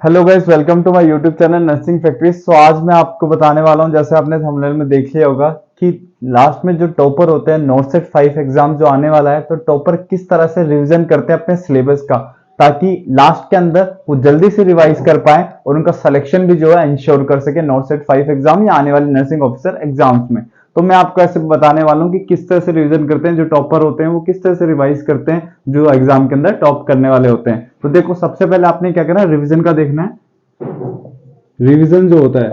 Hello guys, welcome to my YouTube channel nursing factory. So आज मैं आपको बताने वाला हूं, जैसे आपने थंबनेल में देख लिया होगा कि लास्ट में जो टॉपर होते हैं नॉट सेट 5 एग्जाम जो आने वाला है, तो टॉपर किस तरह से रिवीजन करते हैं अपने सिलेबस का, ताकि लास्ट के अंदर वो जल्दी से रिवाइज कर पाए और उनका सिलेक्शन भी जो है इंश्योर कर सके नॉट सेट 5 एग्जाम या आने वाले नर्सिंग ऑफिसर एग्जाम्स में। तो मैं आपको ऐसे बताने वाला हूँ कि किस तरह से रिवीजन करते हैं जो टॉपर होते हैं, वो किस तरह से रिवाइज करते हैं जो एग्जाम के अंदर टॉप करने वाले होते हैं। तो देखो, सबसे पहले आपने क्या करना है, रिवीजन का देखना है। रिवीजन जो होता है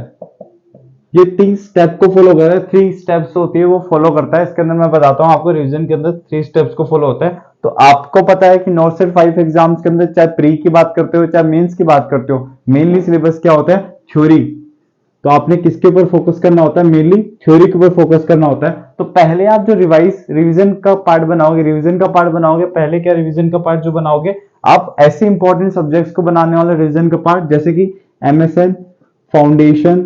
ये 3 स्टेप को फॉलो करता है, 3 स्टेप्स होती है वो फॉलो करता है। इसके अंदर मैं बताता हूँ आपको, रिवीजन के अंदर 3 स्टेप्स को फॉलो होता है। तो आपको पता है कि नॉट सेट 5 एग्जाम्स के अंदर चाहे प्री की बात करते हो चाहे मेंस की बात करते हो, मेनली सिलेबस क्या होता है, थ्योरी। तो आपने किसके ऊपर फोकस करना होता है, मेनली थ्योरी के ऊपर फोकस करना होता है। तो पहले आप जो रिवीजन का पार्ट बनाओगे, पहले क्या रिवीजन का पार्ट जो बनाओगे, आप ऐसे इंपॉर्टेंट सब्जेक्ट्स को बनाने वाले रिवीजन का पार्ट, जैसे कि MSN, foundation,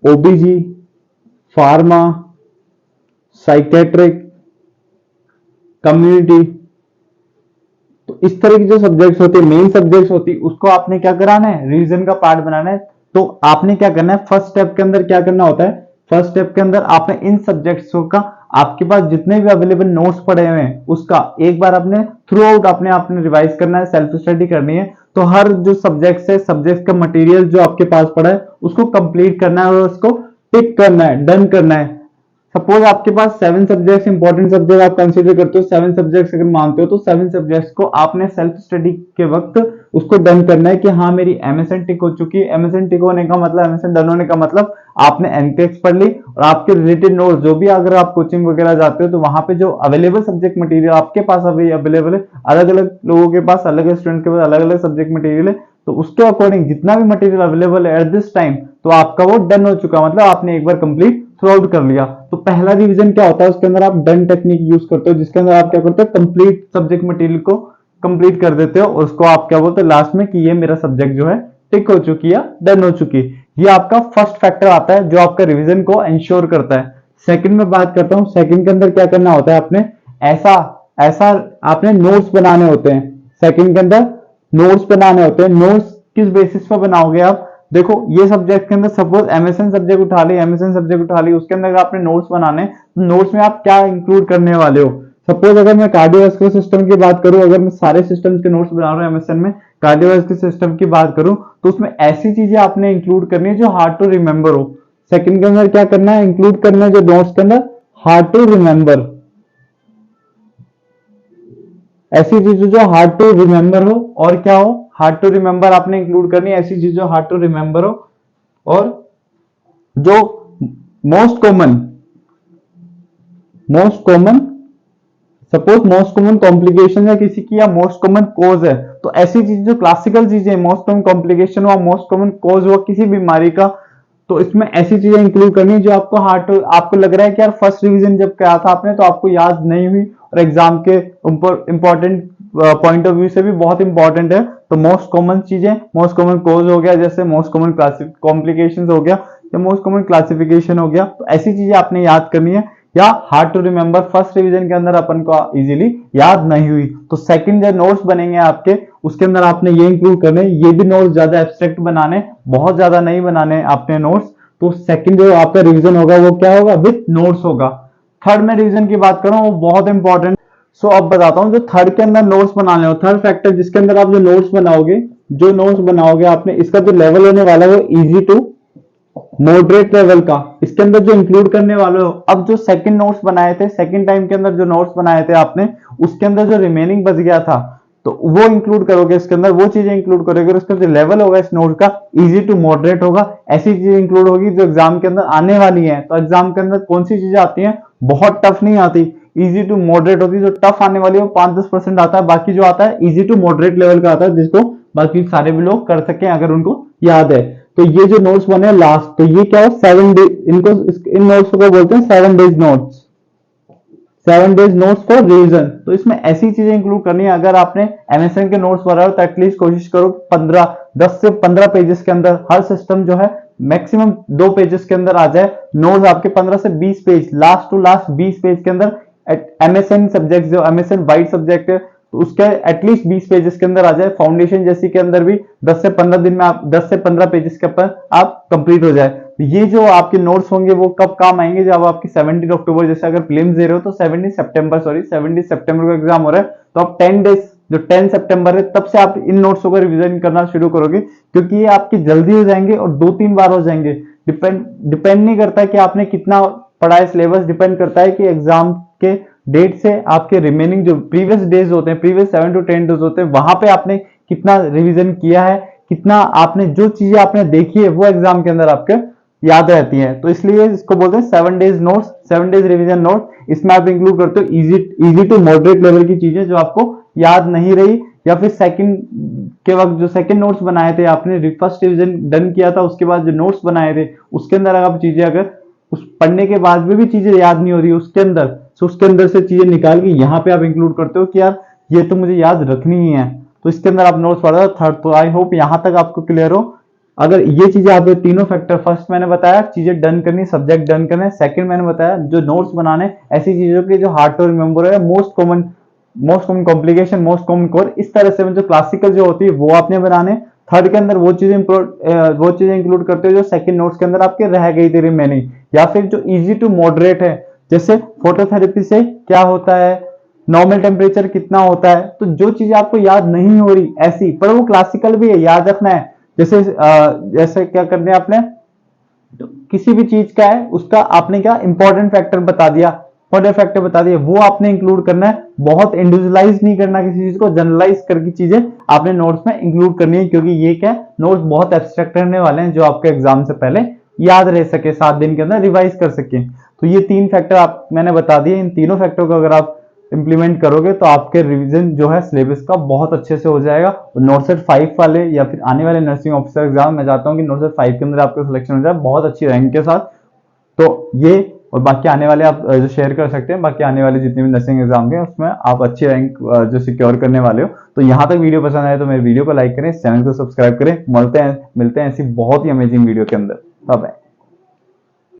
ओबीजी, pharma, psychiatric, community. तो इस तरह की जो सब्जेक्ट्स होते हैं, मेन सब्जेक्ट्स होती है, उसको आपने क्या कराना है, रिवीजन का पार्ट बनाना है। तो आपने क्या करना है, फर्स्ट स्टेप के अंदर क्या करना होता है, फर्स्ट स्टेप के अंदर आपने इन सब्जेक्ट्स का, आपके पास जितने भी अवेलेबल नोट्स पड़े हुए हैं उसका एक बार आपने थ्रू आउट आपने रिवाइज करना है, सेल्फ स्टडी करनी है। तो हर जो सब्जेक्ट है, सब्जेक्ट का मटेरियल जो आपके पास पड़ा है उसको कंप्लीट करना है और उसको टिक करना है, डन करना है। सपोज आपके पास 7 सब्जेक्ट्स इंपॉर्टेंट सब्जेक्ट आप कंसीडर करते हो, 7 सब्जेक्ट्स अगर मानते हो, तो 7 सब्जेक्ट्स को आपने सेल्फ स्टडी के वक्त उसको डन करना है कि हाँ मेरी एमएसएन टिक हो चुकी है। एमएसएन टिक होने का मतलब, एमएसएन डन होने का मतलब आपने एनपीएक्स पढ़ ली और आपके रिलेटेड नोट्स जो भी, अगर आप कोचिंग वगैरह जाते हो तो वहां पे जो अवेलेबल सब्जेक्ट मटेरियल आपके पास अभी अवेलेबल है, अलग अलग लोगों के पास, अलग अलग स्टूडेंट के पास अलग अलग सब्जेक्ट मटेरियल है, तो उसके अकॉर्डिंग जितना भी मटेरियल अवेलेबल है एट दिस टाइम, तो आपका वो डन हो चुका, मतलब आपने एक बार कंप्लीट थ्रू आउट कर लिया। तो पहला रिवीजन क्या होता है, उसके अंदर आप डन टेक्निक यूज करते हो, जिसके अंदर आप क्या करते हो, कंप्लीट सब्जेक्ट मटेरियल को कंप्लीट कर देते हो और उसको आप क्या बोलते हो लास्ट में, कि ये मेरा सब्जेक्ट जो है टिक हो चुकी है, डन हो चुकी। ये आपका फर्स्ट फैक्टर आता है जो आपका रिवीजन को इंश्योर करता है। सेकंड में बात करता हूं, सेकंड के अंदर क्या करना होता है, आपने ऐसा ऐसा आपने नोट्स बनाने होते हैं। सेकंड के अंदर नोट्स बनाने होते हैं। नोट्स किस बेसिस पर बनाओगे आप, देखो ये सब्जेक्ट के अंदर सपोज एमएसएन सब्जेक्ट उठा ली, उसके अंदर आपने नोट्स बनाने, तो नोट्स में आप क्या इंक्लूड करने वाले हो। सपोज अगर मैं कार्डियोवास्कुलर सिस्टम की बात करूं, अगर मैं सारे सिस्टम्स के नोट्स बना रहा हूं एमएसएन में, कार्डियोवास्कुलर सिस्टम की बात करूं, तो उसमें ऐसी चीजें आपने इंक्लूड करनी है जो हार्ड टू रिमेंबर हो। सेकंड के अंदर क्या करना है, इंक्लूड करना है जो नोट्स के अंदर हार्ड टू रिमेंबर, ऐसी चीजें जो हार्ड टू रिमेंबर हो, और क्या हो, हार्ड टू रिमेंबर आपने इंक्लूड करनी है, ऐसी चीजें जो हार्ड टू रिमेंबर हो, और जो most common most common suppose most common complication है किसी की, या मोस्ट कॉमन कोज है, तो ऐसी चीजें जो क्लासिकल चीजें, मोस्ट कॉमन कॉम्प्लिकेशन हुआ, मोस्ट कॉमन कोज हुआ किसी बीमारी का, तो इसमें ऐसी चीजें इंक्लूड करनी है जो आपको आपको लग रहा है कि यार फर्स्ट रिवीजन जब किया था आपने तो आपको याद नहीं हुई और एग्जाम के इंपॉर्टेंट पॉइंट ऑफ व्यू से भी बहुत इंपॉर्टेंट है। तो मोस्ट कॉमन चीजें, मोस्ट कॉमन कोज हो गया, जैसे मोस्ट कॉमन कॉम्प्लिकेशन हो गया, या मोस्ट कॉमन क्लासिफिकेशन हो गया, तो ऐसी चीजें आपने याद करनी है, या hard to remember first revision के अंदर अपन को इजीली याद नहीं हुई। तो सेकंड जो नोट्स बनेंगे आपके, उसके अंदर आपने ये इंक्लूड करने, ये भी नोट्स ज्यादा एब्स्ट्रैक्ट बनाने, बहुत ज्यादा नहीं बनाने आपने नोट्स। तो सेकंड जो आपका रिवीजन होगा वो क्या होगा, विथ नोट्स होगा। थर्ड में रिवीजन की बात करूं, वो बहुत इंपॉर्टेंट। सो अब बताता हूं, जो थर्ड के अंदर नोट्स बनाने हो, थर्ड फैक्टर जिसके अंदर आप जो नोट्स बनाओगे आपने, इसका जो लेवल होने वाला है वो इजी टू मॉडरेट लेवल का, इसके अंदर जो इंक्लूड करने वाले हो। अब जो सेकंड नोट्स बनाए थे, सेकंड टाइम के अंदर जो नोट्स बनाए थे आपने, उसके अंदर जो रिमेनिंग बच गया था, तो वो इंक्लूड करोगे इसके अंदर, वो चीजें इंक्लूड करोगे, उसका जो लेवल होगा इस नोट का इजी टू मॉडरेट होगा। ऐसी चीजें इंक्लूड होगी जो एग्जाम के अंदर आने वाली है। तो एग्जाम के अंदर कौन सी चीजें आती हैं, बहुत टफ नहीं आती, इजी टू मॉडरेट होती है। जो टफ आने वाली है वो 5-10% आता है, बाकी जो आता है इजी टू मॉडरेट लेवल का आता है, जिसको बाकी सारे भी लोग कर सकें अगर उनको याद है। तो ये जो नोट्स बने लास्ट, तो ये क्या है, 7 डे, इनको इन नोट्स को बोलते हैं 7 days notes, 7 days notes for revision. तो इसमें ऐसी चीजें इंक्लूड करनी है, अगर आपने एमएसएन के नोट्स पढ़ा हो तो एटलीस्ट कोशिश करो 10 से 15 पेजेस के अंदर हर सिस्टम जो है मैक्सिमम 2 पेजेस के अंदर आ जाए। नोट्स आपके 15 से 20 page, last to last 20 page के अंदर एमएसएन सब्जेक्ट, जो एमएसएन वाइड सब्जेक्ट है, तो उसके एटलीस्ट 20 पेजेस के अंदर आ जाए। फाउंडेशन जैसी के अंदर भी 10 से 15 दिन में आप 10 से 15 पेजेस के ऊपर आप कंप्लीट हो जाए। तो ये जो आपके नोट्स होंगे वो कब काम आएंगे, जब आपकी 17 अक्टूबर जैसे अगर प्रीलिम्स दे रहे हो तो 17 सितंबर को एग्जाम हो रहा है, तो आप 10 डेज जो 10 सितंबर है तब से आप इन नोट्सों का रिवीजन करना शुरू करोगे, क्योंकि ये आपकी जल्दी हो जाएंगे और 2-3 बार हो जाएंगे। डिपेंड नहीं करता कि आपने कितना पढ़ा है, सिलेबस डिपेंड करता है कि एग्जाम के डेट से आपके रिमेनिंग जो प्रीवियस डेज होते हैं, प्रीवियस 7 to 10 डेज होते हैं, वहां पे आपने कितना रिवीजन किया है, कितना आपने जो चीजें आपने देखी है वो एग्जाम के अंदर आपके याद रहती है। तो इसलिए इसको बोलते हैं 7 days notes, 7 days revision note. इसमें आप इंक्लूड करते हो इजी टू मॉडरेट लेवल की चीजें जो आपको याद नहीं रही, या फिर सेकंड के वक्त जो सेकंड नोट्स बनाए थे आपने, फर्स्ट रिवीजन डन किया था उसके बाद जो नोट्स बनाए थे उसके अंदर आप चीजें अगर उस पढ़ने के बाद भी चीजें याद नहीं हो रही उसके अंदर, तो उसके अंदर से चीजें निकाल के यहाँ पे आप इंक्लूड करते हो कि यार ये तो मुझे याद रखनी ही है, तो इसके अंदर आप नोट्स पढ़ा थर्ड। तो आई होप यहाँ तक आपको क्लियर हो। अगर ये चीजें आप तीनों फैक्टर, फर्स्ट मैंने बताया चीजें डन करनी, सब्जेक्ट डन करना, सेकंड मैंने बताया जो नोट्स बनाने, ऐसी चीजों के जो हार्ड टू रिमेंबर है, most common complication, most common core, इस तरह से जो क्लासिकल जो होती है वो आपने बनाने। थर्ड के अंदर वो चीजें इंक्लूड करते हो जो सेकंड नोट्स के अंदर आपके रह गई थी रिमेनिंग, या फिर जो इजी टू मॉडरेट है, जैसे फोटोथेरेपी से क्या होता है, नॉर्मल टेम्परेचर कितना होता है। तो जो चीजें आपको याद नहीं हो रही ऐसी, पर वो क्लासिकल भी है, याद रखना है। जैसे क्या करना है आपने, तो किसी भी चीज का है उसका आपने क्या इंपॉर्टेंट फैक्टर बता दिया, इंपॉर्टेंट फैक्टर बता दिया, वो आपने इंक्लूड करना है। बहुत इंडिविजुअलाइज नहीं करना किसी चीज को, जनरलाइज करके चीजें आपने नोट्स में इंक्लूड करनी है, क्योंकि ये क्या नोट्स बहुत एब्स्ट्रैक्ट रहने वाले हैं जो आपके एग्जाम से पहले याद रह सके, 7 दिन के अंदर रिवाइज कर सके। तो ये 3 फैक्टर आप मैंने बता दिए, इन तीनों फैक्टर को अगर आप इंप्लीमेंट करोगे तो आपके रिवीजन जो है सिलेबस का बहुत अच्छे से हो जाएगा। और नोटसेट 5 वाले या फिर आने वाले नर्सिंग ऑफिसर एग्जाम में चाहता हूँ कि नोटसेट 5 के अंदर आपका सिलेक्शन हो जाए बहुत अच्छी रैंक के साथ। तो ये और बाकी आने वाले आप जो शेयर कर सकते हैं, बाकी आने वाले जितने भी नर्सिंग एग्जाम के उसमें आप अच्छी रैंक जो सिक्योर करने वाले हो। तो यहाँ तक वीडियो पसंद आए तो मेरे वीडियो को लाइक करें, चैनल को सब्सक्राइब करें। मिलते हैं ऐसी बहुत ही अमेजिंग वीडियो के अंदर। Bye bye.